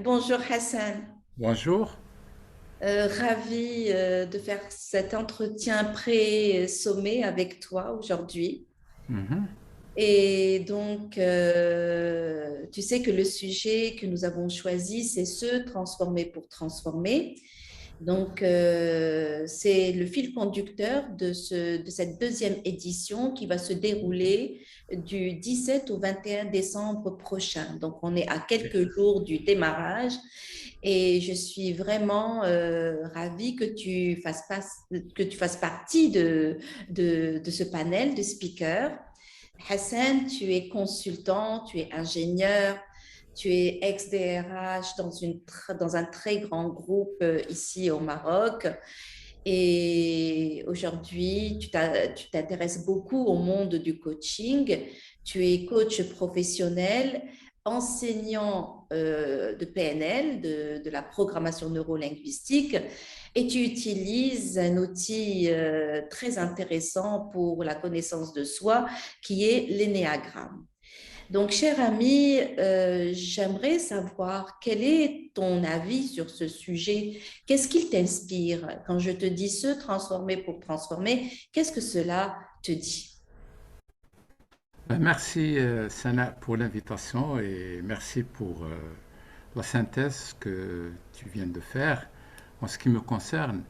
Bonjour Hassan. Bonjour. Ravi de faire cet entretien pré-sommet avec toi aujourd'hui. Mhm. Et donc, tu sais que le sujet que nous avons choisi, c'est se transformer pour transformer. Donc, c'est le fil conducteur de cette deuxième édition qui va se dérouler du 17 au 21 décembre prochain. Donc, on est à quelques jours du démarrage et je suis vraiment ravie que tu fasses partie de ce panel de speakers. Hassan, tu es consultant, tu es ingénieur, tu es ex-DRH dans un très grand groupe ici au Maroc. Et aujourd'hui, tu t'intéresses beaucoup au monde du coaching. Tu es coach professionnel, enseignant de PNL, de la programmation neurolinguistique, et tu utilises un outil très intéressant pour la connaissance de soi qui est l'énéagramme. Donc, cher ami, j'aimerais savoir quel est ton avis sur ce sujet. Qu'est-ce qui t'inspire quand je te dis se transformer pour transformer? Qu'est-ce que cela te dit? Merci Sana pour l'invitation et merci pour la synthèse que tu viens de faire en ce qui me concerne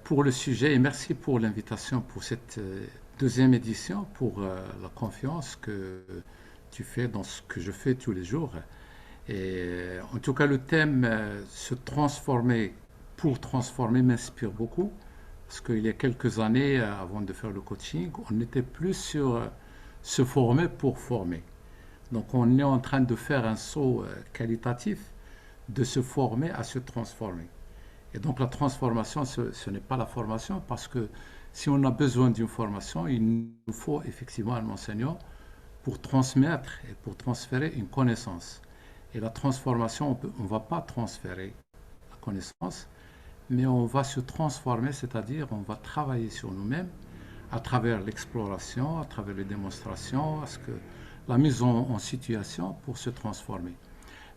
pour le sujet et merci pour l'invitation pour cette deuxième édition, pour la confiance que tu fais dans ce que je fais tous les jours. Et en tout cas, le thème se transformer pour transformer m'inspire beaucoup parce qu'il y a quelques années, avant de faire le coaching, on était plus sur se former pour former. Donc on est en train de faire un saut qualitatif de se former à se transformer. Et donc la transformation, ce n'est pas la formation parce que si on a besoin d'une formation, il nous faut effectivement un enseignant pour transmettre et pour transférer une connaissance. Et la transformation, on ne va pas transférer la connaissance, mais on va se transformer, c'est-à-dire on va travailler sur nous-mêmes à travers l'exploration, à travers les démonstrations, à ce que la mise en situation pour se transformer.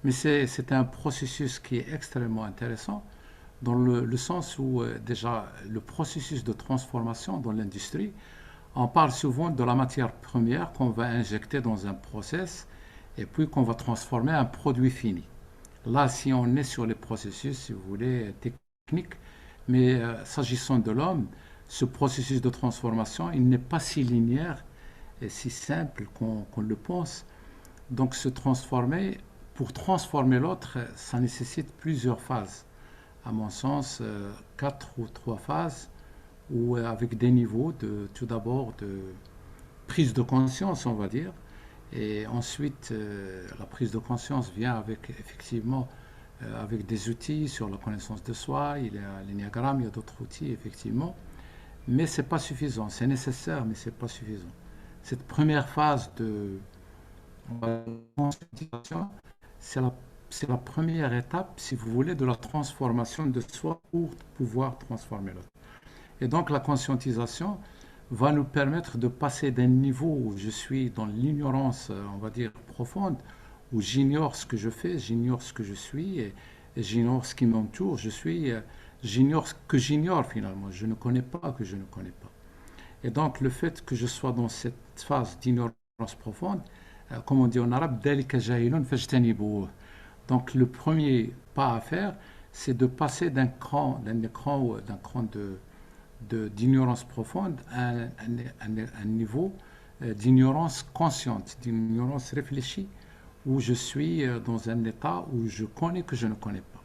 Mais c'est un processus qui est extrêmement intéressant dans le sens où déjà le processus de transformation dans l'industrie, on parle souvent de la matière première qu'on va injecter dans un process et puis qu'on va transformer en produit fini. Là, si on est sur les processus, si vous voulez, techniques, mais s'agissant de l'homme, ce processus de transformation, il n'est pas si linéaire et si simple qu'on le pense. Donc se transformer, pour transformer l'autre, ça nécessite plusieurs phases. À mon sens, quatre ou trois phases, ou avec des niveaux tout d'abord de prise de conscience, on va dire, et ensuite la prise de conscience vient avec effectivement avec des outils sur la connaissance de soi, il y a l'énéagramme, il y a d'autres outils effectivement, mais c'est pas suffisant, c'est nécessaire mais c'est pas suffisant. Cette première phase de conscientisation, c'est la, c'est la première étape, si vous voulez, de la transformation de soi pour pouvoir transformer l'autre. Et donc la conscientisation va nous permettre de passer d'un niveau où je suis dans l'ignorance, on va dire, profonde, où j'ignore ce que je fais, j'ignore ce que je suis, et j'ignore ce qui m'entoure, j'ignore ce que j'ignore finalement, je ne connais pas que je ne connais pas. Et donc le fait que je sois dans cette phase d'ignorance profonde, comme on dit en arabe, donc le premier pas à faire, c'est de passer d'un écran, d'un cran d'ignorance profonde à un niveau d'ignorance consciente, d'ignorance réfléchie, où je suis dans un état où je connais que je ne connais pas.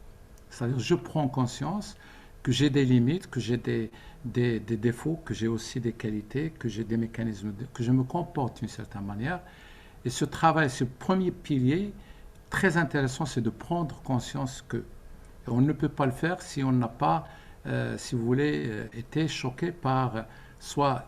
C'est-à-dire je prends conscience que j'ai des limites, que j'ai des défauts, que j'ai aussi des qualités, que j'ai des mécanismes, que je me comporte d'une certaine manière. Et ce travail, ce premier pilier, très intéressant, c'est de prendre conscience que on ne peut pas le faire si on n'a pas, si vous voulez, été choqué par soit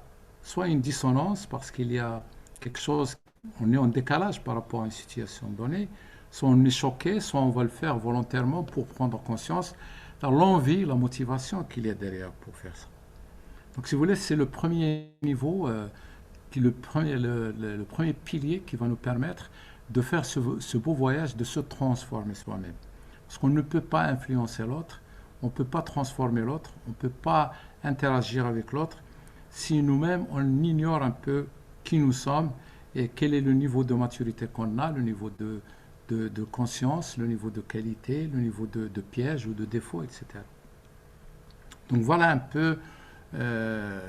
une dissonance, parce qu'il y a quelque chose, on est en décalage par rapport à une situation donnée, soit on est choqué, soit on va le faire volontairement pour prendre conscience de l'envie, la motivation qu'il y a derrière pour faire ça. Donc si vous voulez, c'est le premier niveau, le premier pilier qui va nous permettre de faire ce beau voyage, de se transformer soi-même. Parce qu'on ne peut pas influencer l'autre, on ne peut pas transformer l'autre, on ne peut pas interagir avec l'autre si nous-mêmes on ignore un peu qui nous sommes et quel est le niveau de maturité qu'on a, le niveau de conscience, le niveau de qualité, le niveau de piège ou de défaut, etc. Donc voilà un peu euh,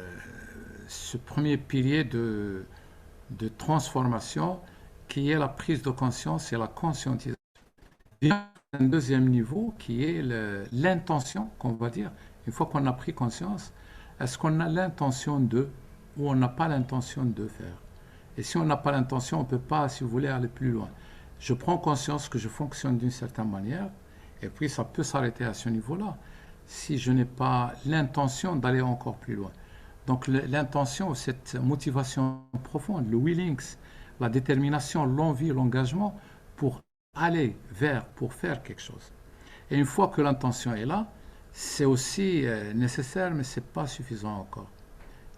ce premier pilier de transformation qui est la prise de conscience et la conscientisation. Il y a un deuxième niveau qui est l'intention, qu'on va dire. Une fois qu'on a pris conscience, est-ce qu'on a l'intention de ou on n'a pas l'intention de faire? Et si on n'a pas l'intention, on ne peut pas, si vous voulez, aller plus loin. Je prends conscience que je fonctionne d'une certaine manière, et puis ça peut s'arrêter à ce niveau-là, si je n'ai pas l'intention d'aller encore plus loin. Donc l'intention, cette motivation profonde, le willings, la détermination, l'envie, l'engagement pour aller vers, pour faire quelque chose. Et une fois que l'intention est là, c'est aussi nécessaire, mais ce n'est pas suffisant encore.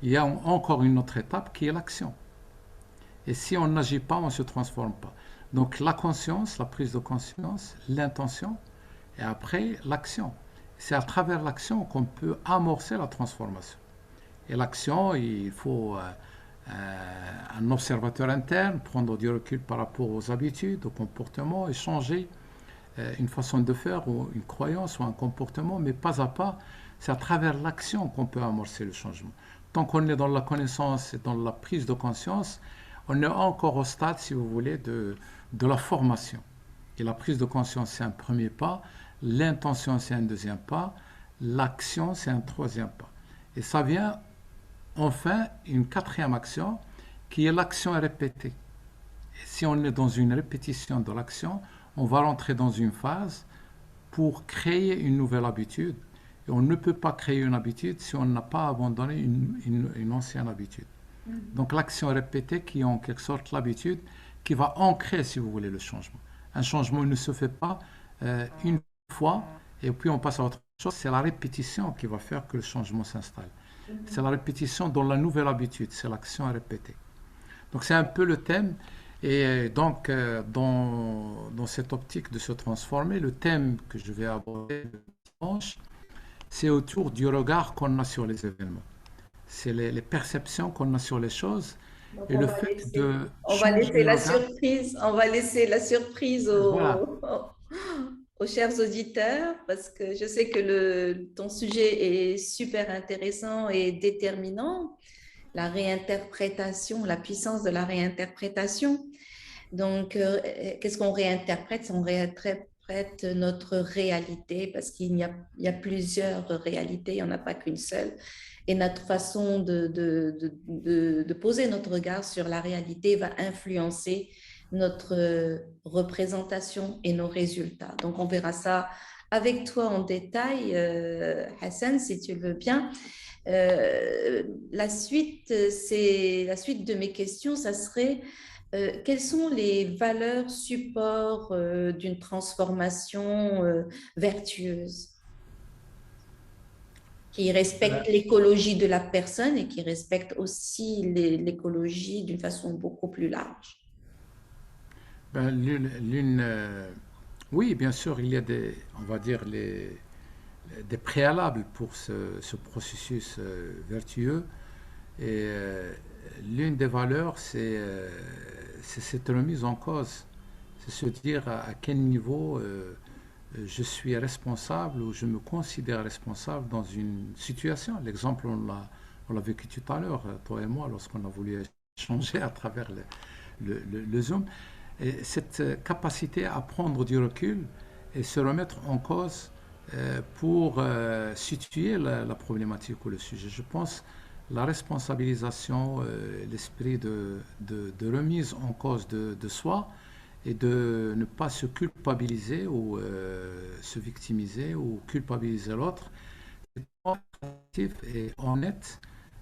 Il y a encore une autre étape qui est l'action. Et si on n'agit pas, on ne se transforme pas. Donc la conscience, la prise de conscience, l'intention, et après l'action. C'est à travers l'action qu'on peut amorcer la transformation. Et l'action, il faut un observateur interne, prendre du recul par rapport aux habitudes, aux comportements, et changer une façon de faire, ou une croyance, ou un comportement, mais pas à pas. C'est à travers l'action qu'on peut amorcer le changement. Tant qu'on est dans la connaissance et dans la prise de conscience, on est encore au stade, si vous voulez, de la formation. Et la prise de conscience, c'est un premier pas, l'intention, c'est un deuxième pas, l'action, c'est un troisième pas. Et ça vient, enfin, une quatrième action, qui est l'action répétée. Et si on est dans une répétition de l'action, on va rentrer dans une phase pour créer une nouvelle habitude. Et on ne peut pas créer une habitude si on n'a pas abandonné une ancienne habitude. Donc l'action répétée qui est en quelque sorte l'habitude qui va ancrer, si vous voulez, le changement. Un changement ne se fait pas une fois et puis on passe à autre chose. C'est la répétition qui va faire que le changement s'installe. C'est la répétition dans la nouvelle habitude, c'est l'action répétée. Donc c'est un peu le thème. Et donc dans cette optique de se transformer, le thème que je vais aborder le dimanche, c'est autour du regard qu'on a sur les événements. C'est les perceptions qu'on a sur les choses Donc et le fait de on va changer laisser le la regard. surprise, on va laisser la surprise Voilà. aux chers auditeurs parce que je sais que ton sujet est super intéressant et déterminant, la réinterprétation, la puissance de la réinterprétation. Donc, qu'est-ce qu'on réinterprète? On réinterprète notre réalité parce il y a plusieurs réalités, il n'y en a pas qu'une seule. Et notre façon de poser notre regard sur la réalité va influencer notre représentation et nos résultats. Donc, on verra ça avec toi en détail, Hassan, si tu le veux bien. La suite de mes questions, ça serait quelles sont les valeurs supports d'une transformation vertueuse qui respecte l'écologie de la personne et qui respecte aussi l'écologie d'une façon beaucoup plus large? Ben, oui, bien sûr, il y a on va dire, des préalables pour ce processus vertueux. Et l'une des valeurs, c'est cette remise en cause. C'est se dire à quel niveau je suis responsable ou je me considère responsable dans une situation. L'exemple, on l'a vécu tout à l'heure, toi et moi, lorsqu'on a voulu échanger à travers le Zoom. Et cette capacité à prendre du recul et se remettre en cause pour situer la problématique ou le sujet. Je pense la responsabilisation, l'esprit de remise en cause de soi et de ne pas se culpabiliser ou se victimiser ou culpabiliser l'autre. C'est actif et honnête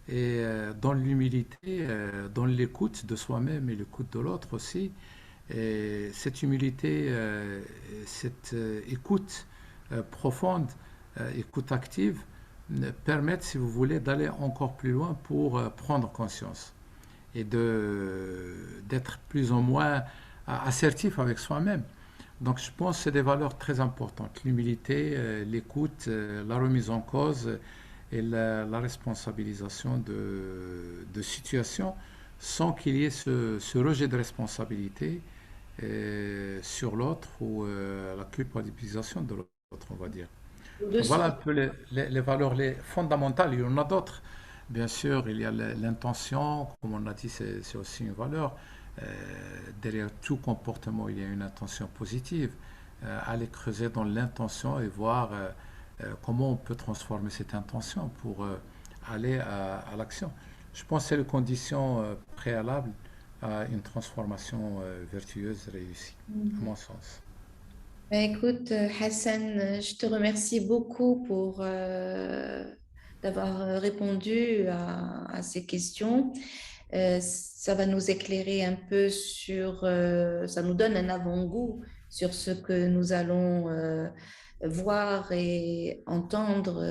et dans l'humilité, dans l'écoute de soi-même et l'écoute de l'autre aussi. Et cette humilité, cette écoute profonde, écoute active, permettent, si vous voulez, d'aller encore plus loin pour prendre conscience et d'être plus ou moins assertif avec soi-même. Donc je pense que c'est des valeurs très importantes. L'humilité, l'écoute, la remise en cause et la responsabilisation de situations sans qu'il y ait ce rejet de responsabilité sur l'autre ou la culpabilisation de l'autre, on va dire. De Donc voilà un soi. peu les valeurs fondamentales. Il y en a d'autres. Bien sûr, il y a l'intention, comme on l'a dit, c'est aussi une valeur. Euh, Derrière tout comportement, il y a une intention positive. Aller creuser dans l'intention et voir comment on peut transformer cette intention pour aller à l'action. Je pense que c'est la condition préalable à une transformation vertueuse réussie, à mon sens. Ben, écoute, Hassan, je te remercie beaucoup pour d'avoir répondu à ces questions. Ça va nous éclairer un peu sur, ça nous donne un avant-goût sur ce que nous allons voir et entendre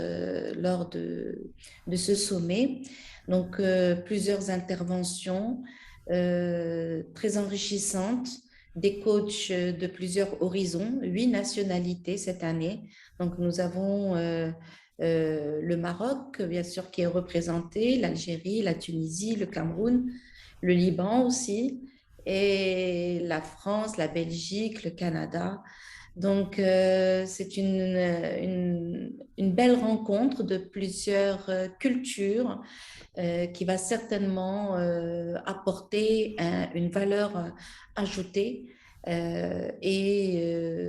lors de ce sommet. Donc, plusieurs interventions très enrichissantes, des coachs de plusieurs horizons, 8 nationalités cette année. Donc, nous avons le Maroc, bien sûr, qui est représenté, l'Algérie, la Tunisie, le Cameroun, le Liban aussi, et la France, la Belgique, le Canada. Donc, c'est une belle rencontre de plusieurs cultures qui va certainement apporter une valeur ajoutée et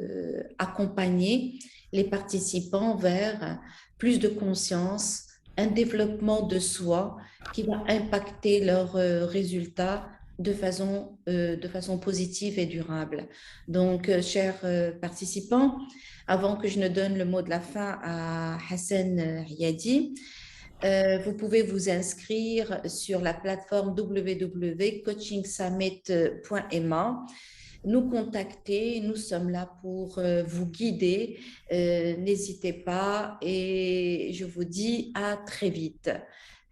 accompagner les participants vers plus de conscience, un développement de soi qui va impacter leurs résultats de façon positive et durable. Donc, chers participants, avant que je ne donne le mot de la fin à Hassan Riadi, vous pouvez vous inscrire sur la plateforme www.coachingsummit.ma, nous contacter. Nous sommes là pour vous guider. N'hésitez pas et je vous dis à très vite.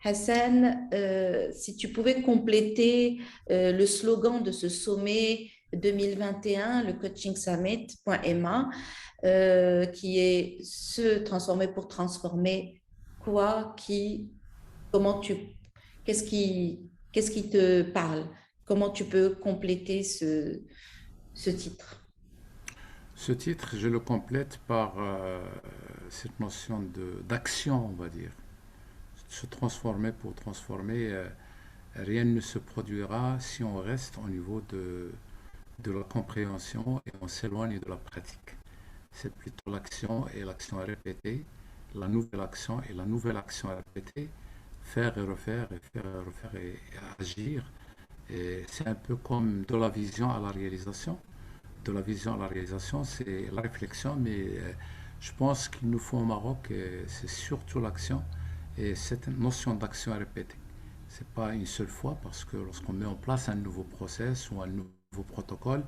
Hassan, si tu pouvais compléter le slogan de ce sommet 2021, le Coaching Summit.ma, qui est se transformer pour transformer quoi, qui, comment tu, qu'est-ce qui te parle? Comment tu peux compléter ce titre? Ce titre, je le complète par cette notion d'action, on va dire. Se transformer pour transformer, rien ne se produira si on reste au niveau de la compréhension et on s'éloigne de la pratique. C'est plutôt l'action et l'action répétée, la nouvelle action et la nouvelle action répétée, faire et refaire et faire et refaire et agir. Et c'est un peu comme de la vision à la réalisation. De la vision à la réalisation, c'est la réflexion, mais je pense qu'il nous faut au Maroc, c'est surtout l'action et cette notion d'action répétée. C'est pas une seule fois parce que lorsqu'on met en place un nouveau process ou un nouveau protocole,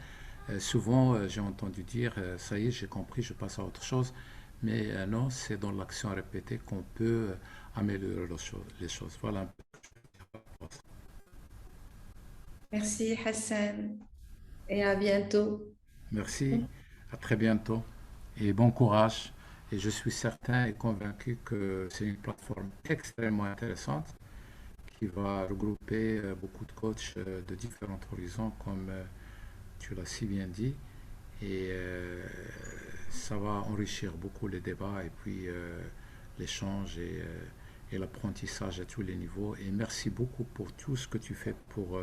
souvent j'ai entendu dire ça y est, j'ai compris, je passe à autre chose. Mais non, c'est dans l'action répétée qu'on peut améliorer les choses. Voilà un peu. Merci Hassan et à bientôt. Merci, à très bientôt et bon courage. Et je suis certain et convaincu que c'est une plateforme extrêmement intéressante qui va regrouper beaucoup de coachs de différents horizons, comme tu l'as si bien dit. Et ça va enrichir beaucoup les débats et puis l'échange et l'apprentissage à tous les niveaux. Et merci beaucoup pour tout ce que tu fais pour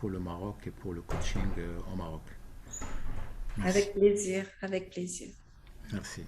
le Maroc et pour le coaching au Maroc. Merci. Avec plaisir, avec plaisir. Merci.